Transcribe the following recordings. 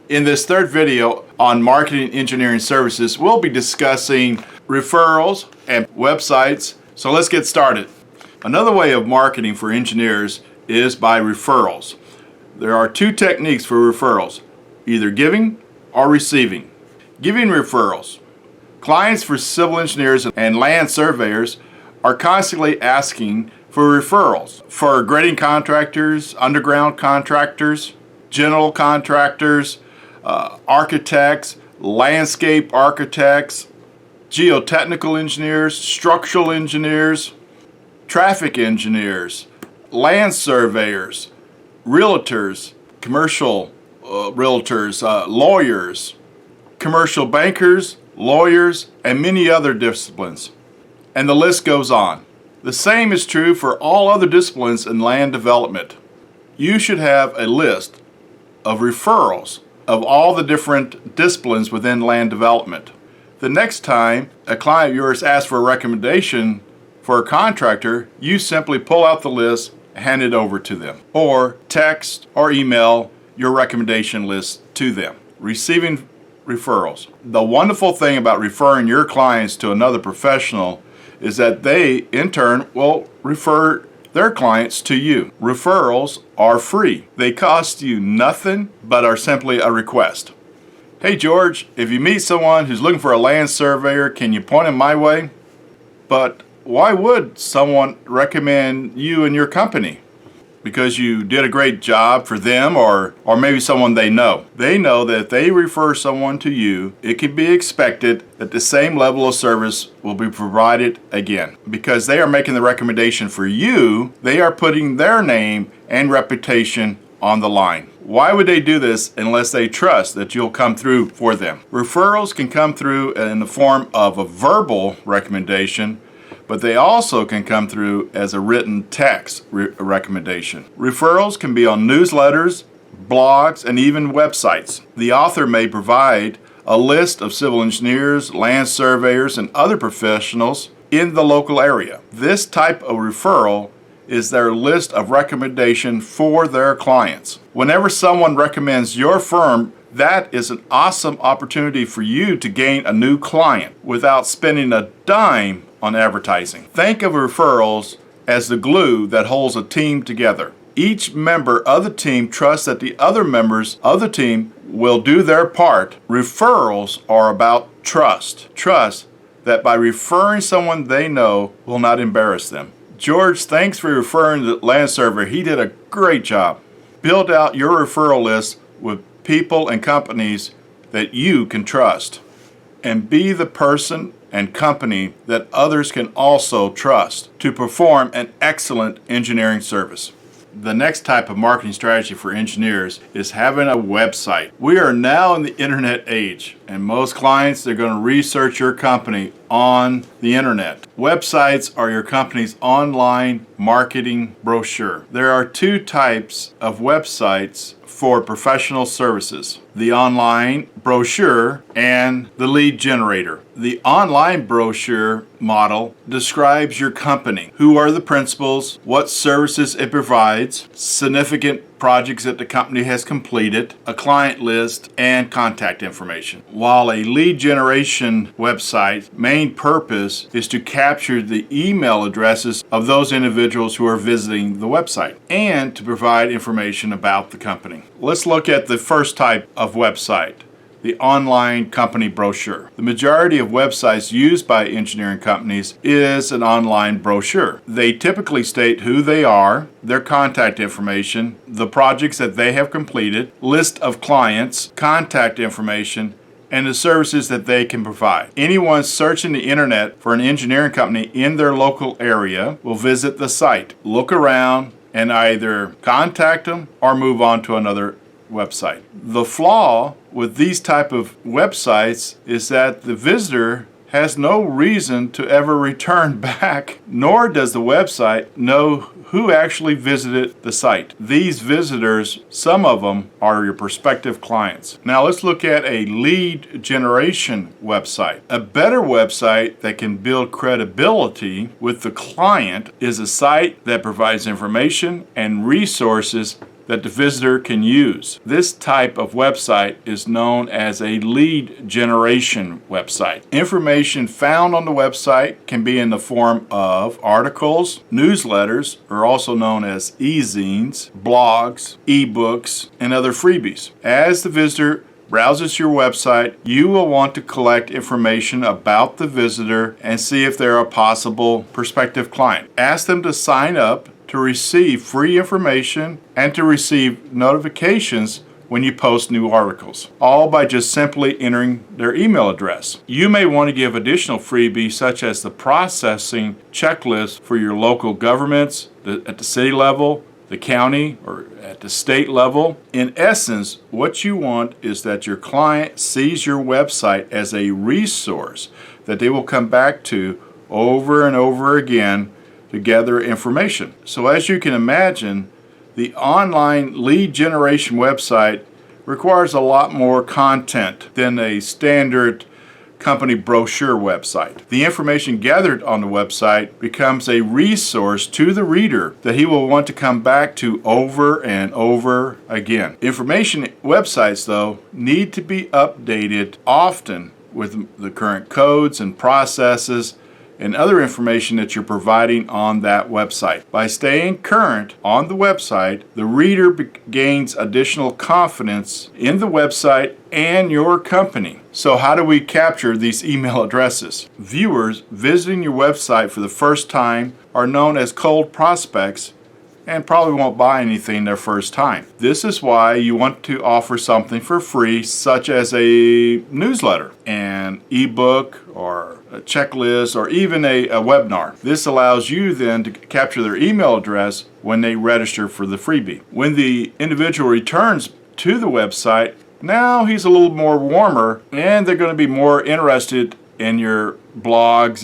In this third video on marketing engineering services, we'll be discussing referrals and websites. So let's get started. Another way of marketing for engineers is by referrals. There are two techniques for referrals, either giving or receiving. Giving referrals. Clients for civil engineers and land surveyors are constantly asking for referrals for grading contractors, underground contractors, general contractors, architects, landscape architects, geotechnical engineers, structural engineers, traffic engineers, land surveyors, realtors, commercial realtors, lawyers, commercial bankers, lawyers, and many other disciplines. And the list goes on. The same is true for all other disciplines in land development. You should have a list of referrals of all the different disciplines within land development. The next time a client of yours asks for a recommendation for a contractor, you simply pull out the list, hand it over to them, or text or email your recommendation list to them. Receiving referrals. The wonderful thing about referring your clients to another professional is that they, in turn, will refer their clients to you. Referrals are free. They cost you nothing but are simply a request. Hey George, if you meet someone who's looking for a land surveyor, can you point him my way? But why would someone recommend you and your company? Because you did a great job for them, or maybe someone they know. They know that if they refer someone to you, it can be expected that the same level of service will be provided again. Because they are making the recommendation for you, they are putting their name and reputation on the line. Why would they do this unless they trust that you'll come through for them? Referrals can come through in the form of a verbal recommendation, but they also can come through as a written text recommendation. Referrals can be on newsletters, blogs, and even websites. The author may provide a list of civil engineers, land surveyors, and other professionals in the local area. This type of referral is their list of recommendation for their clients. Whenever someone recommends your firm, that is an awesome opportunity for you to gain a new client without spending a dime on advertising. Think of referrals as the glue that holds a team together. Each member of the team trusts that the other members of the team will do their part. Referrals are about trust. Trust that by referring someone they know will not embarrass them. George, thanks for referring the land surveyor. He did a great job. Build out your referral list with people and companies that you can trust. And be the person and company that others can also trust to perform an excellent engineering service. The next type of marketing strategy for engineers is having a website. We are now in the internet age, and most clients, they're going to research your company on the internet. Websites are your company's online marketing brochure. There are two types of websites for professional services: the online brochure and the lead generator. The online brochure model describes your company, who are the principals, what services it provides, significant projects that the company has completed, a client list, and contact information. While a lead generation website's main purpose is to capture the email addresses of those individuals who are visiting the website and to provide information about the company. Let's look at the first type of website, the online company brochure. The majority of websites used by engineering companies is an online brochure. They typically state who they are, their contact information, the projects that they have completed, list of clients, contact information, and the services that they can provide. Anyone searching the internet for an engineering company in their local area will visit the site, look around, and either contact them or move on to another website. The flaw with these type of websites is that the visitor has no reason to ever return back, nor does the website know who actually visited the site. These visitors, some of them are your prospective clients. Now let's look at a lead generation website. A better website that can build credibility with the client is a site that provides information and resources that the visitor can use. This type of website is known as a lead generation website. Information found on the website can be in the form of articles, newsletters, or also known as e-zines, blogs, ebooks, and other freebies. As the visitor browses your website, you will want to collect information about the visitor and see if they're a possible prospective client. Ask them to sign up to receive free information and to receive notifications when you post new articles, all by just simply entering their email address. You may want to give additional freebies such as the processing checklist for your local governments at the city level, the county, or at the state level. In essence, what you want is that your client sees your website as a resource that they will come back to over and over again to gather information. So as you can imagine, the online lead generation website requires a lot more content than a standard company brochure website. The information gathered on the website becomes a resource to the reader that he will want to come back to over and over again. Information websites, though, need to be updated often with the current codes and processes and other information that you're providing on that website. By staying current on the website, the reader gains additional confidence in the website and your company. So how do we capture these email addresses? Viewers visiting your website for the first time are known as cold prospects and probably won't buy anything their first time. This is why you want to offer something for free, such as a newsletter, an ebook, or a checklist, or even a webinar. This allows you then to capture their email address when they register for the freebie. When the individual returns to the website, now he's a little more warmer, and they're going to be more interested in your blogs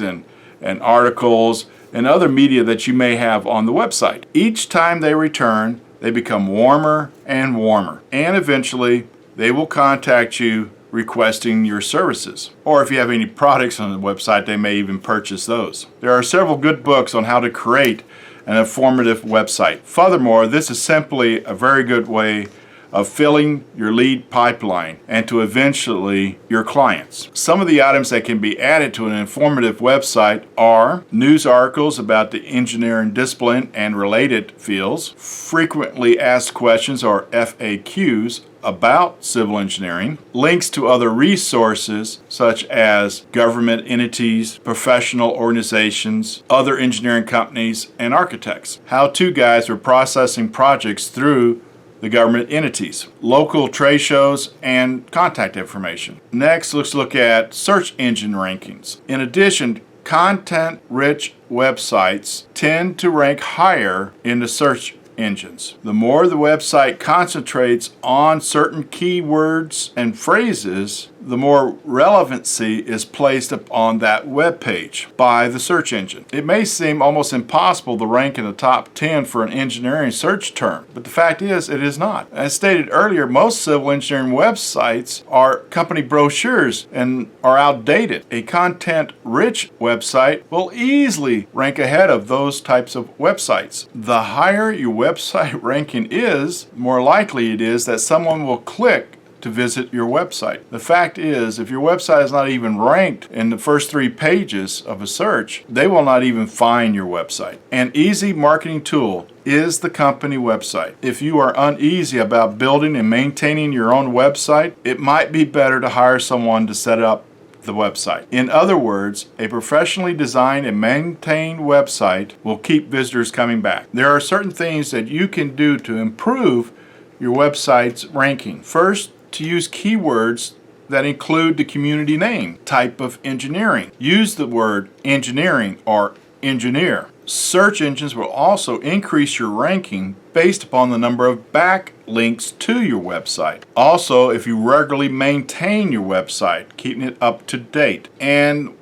and articles and other media that you may have on the website. Each time they return, they become warmer and warmer, and eventually they will contact you requesting your services. Or if you have any products on the website, they may even purchase those. There are several good books on how to create an informative website. Furthermore, this is simply a very good way of filling your lead pipeline and to eventually your clients. Some of the items that can be added to an informative website are news articles about the engineering discipline and related fields, frequently asked questions or FAQs about civil engineering, links to other resources such as government entities, professional organizations, other engineering companies, and architects, how-to guides for processing projects through the government entities, local trade shows, and contact information. Next, let's look at search engine rankings. In addition, content-rich websites tend to rank higher in the search engines. The more the website concentrates on certain keywords and phrases, the more relevancy is placed upon that web page by the search engine. It may seem almost impossible to rank in the top 10 for an engineering search term, but the fact is, it is not. As stated earlier, most civil engineering websites are company brochures and are outdated. A content-rich website will easily rank ahead of those types of websites. The higher your website ranking is, more likely it is that someone will click to visit your website. The fact is, if your website is not even ranked in the first 3 pages of a search, they will not even find your website. An easy marketing tool is the company website. If you are uneasy about building and maintaining your own website, it might be better to hire someone to set up the website. In other words, a professionally designed and maintained website will keep visitors coming back. There are certain things that you can do to improve your website's ranking. First, to use keywords that include the community name, type of engineering. Use the word engineering or engineer. Search engines will also increase your ranking based upon the number of backlinks to your website. Also, if you regularly maintain your website, keeping it up to date, and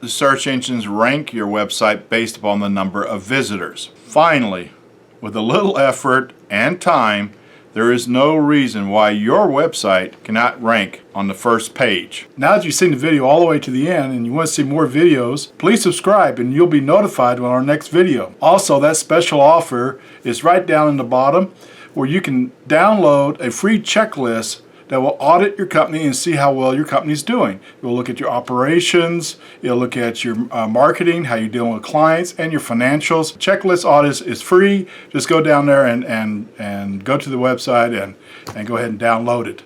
the search engines rank your website based upon the number of visitors. Finally, with a little effort and time, there is no reason why your website cannot rank on the first page. Now that you've seen the video all the way to the end and you want to see more videos, please subscribe and you'll be notified when our next video. Also, that special offer is right down in the bottom where you can download a free checklist that will audit your company and see how well your company's doing. It will look at your operations, it'll look at your marketing, how you're dealing with clients, and your financials. Checklist audit is free. Just go down there and go to the website and go ahead and download it.